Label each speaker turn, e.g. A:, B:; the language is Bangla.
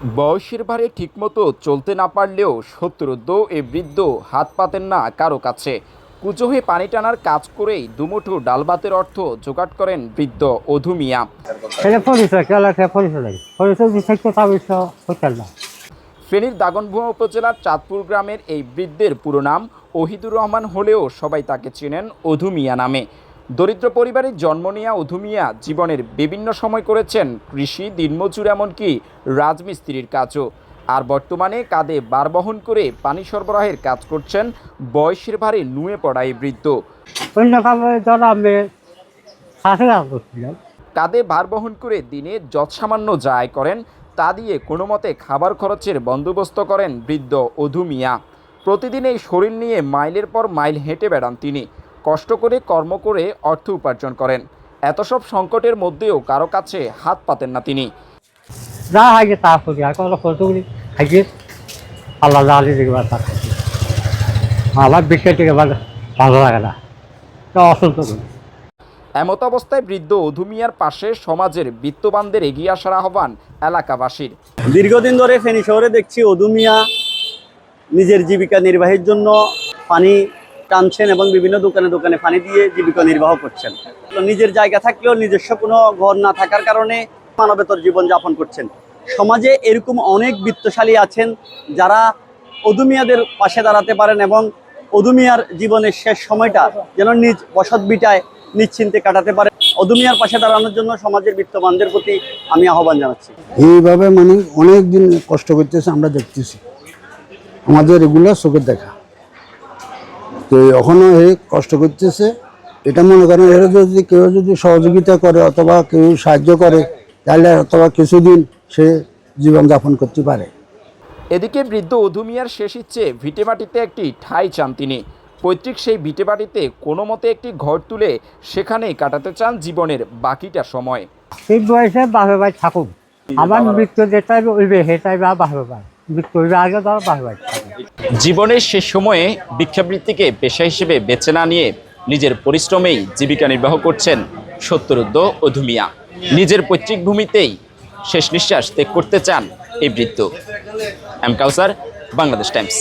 A: বয়সের ভারে ঠিকমতো চলতে না পারলেও সত্তরোর্ধ্ব এই বৃদ্ধ হাত পাতেন না কারো কাছে। কুঁজো হয়ে পানি টানার কাজ করেই দুমুঠো ডাল ভাতের অর্থ জোগাড় করেন বৃদ্ধ অধু মিয়া। ফেনীর দাগনভূঞা উপজেলার চাঁদপুর গ্রামের এই বৃদ্ধের পুরো নাম ওহিদুর রহমান হলেও সবাই তাকে চেনেন অধু মিয়া নামে। দরিদ্র পরিবারে জন্ম নেওয়া অধু মিয়া জীবনের বিভিন্ন সময় করেছেন কৃষি, দিনমজুর, এমনকি রাজমিস্ত্রির কাজও। আর বর্তমানে কাঁধে বার বহন করে পানি সরবরাহের কাজ করছেন বয়সের ভারে নুয়ে পড়া এই বৃদ্ধ। কাঁধে ভার বহন করে দিনে যৎসামান্য যা আয় করেন তা দিয়ে কোনো মতে খাবার খরচের বন্দোবস্ত করেন বৃদ্ধ অধু মিয়া। প্রতিদিন এই শরীর নিয়ে মাইলের পর মাইল হেঁটে বেড়ান তিনি। কষ্ট করে কর্ম করে অর্থ উপার্জন করেন। এত সব সংকটের মধ্যেও কারো কাছে হাত পাতেন না তিনি।
B: যা হয় তা করি, আর কোনো কষ্ট করি খাইছি আল্লাহ যা আলি দেখবার তা খাইছি। আমার বিশেষ থেকে ভালো লাগে না, অসুস্থ করি।
A: এমত অবস্থায় বৃদ্ধ অধু মিয়ার পাশে সমাজের বিত্তবানদের এগিয়ে আসার আহ্বান এলাকাবাসীর।
C: দীর্ঘদিন ধরে ফেনী শহরে দেখছি অধু মিয়া নিজের জীবিকা নির্বাহের জন্য পানি টানছেন এবং বিভিন্ন দোকানে দোকানে পানি দিয়ে জীবিকা নির্বাহ করছেন। নিজের জায়গা থাকলেও নিজস্ব কোনো ঘর না থাকার কারণে মানবেতর জীবনযাপন করছেন। সমাজে এরকম অনেক বিত্তশালী আছেন যারা অধু মিয়াদের পাশে দাঁড়াতে পারেন এবং অধু মিয়ার জীবনের শেষ সময়টা যেন নিজ বসত ভিটায় নিশ্চিন্তে কাটাতে পারে। অধু মিয়ার পাশে দাঁড়ানোর জন্য সমাজের বিত্তবানদের প্রতি আমি আহ্বান জানাচ্ছি।
D: এইভাবে মানে অনেক দিন কষ্ট করতেছে, আমরা দেখতেছি, আমাদের এগুলো চোখের দেখা। তো এখনো এই কষ্ট করতেছে, এটা মনে করেন এরা যদি কেউ যদি সহযোগিতা করে অথবা কেউ সাহায্য করে তাহলে অথবা কিছুদিন সে জীবনযাপন করতে পারে।
A: এদিকে বৃদ্ধ অধু মিয়ার শেষ ইচ্ছে ভিটেমাটিতে একটি ঠাঁই চান তিনি। পৈতৃক সেই ভিটেমাটিতে কোনো মতে একটি ঘর তুলে সেখানেই কাটাতে চান জীবনের বাকিটা সময়।
B: সেই বয়সে বাপের ভাই থাকুক, আমার মৃত্যু যেটাই উঠবে সেটাই বাপের ভাই মৃত্যু হইবে আগে ধর বাপের ভাই।
A: জীবনের শেষ সময়ে ভিক্ষাবৃত্তিকে পেশা হিসেবে বেছে না নিয়ে নিজের পরিশ্রমেই জীবিকা নির্বাহ করছেন সত্তরোর্ধ্ব অধু মিয়া। নিজের পৈতৃক ভূমিতেই শেষ নিঃশ্বাস ত্যাগ করতে চান এই বৃদ্ধ। এম কাউসার, বাংলাদেশ টাইমস।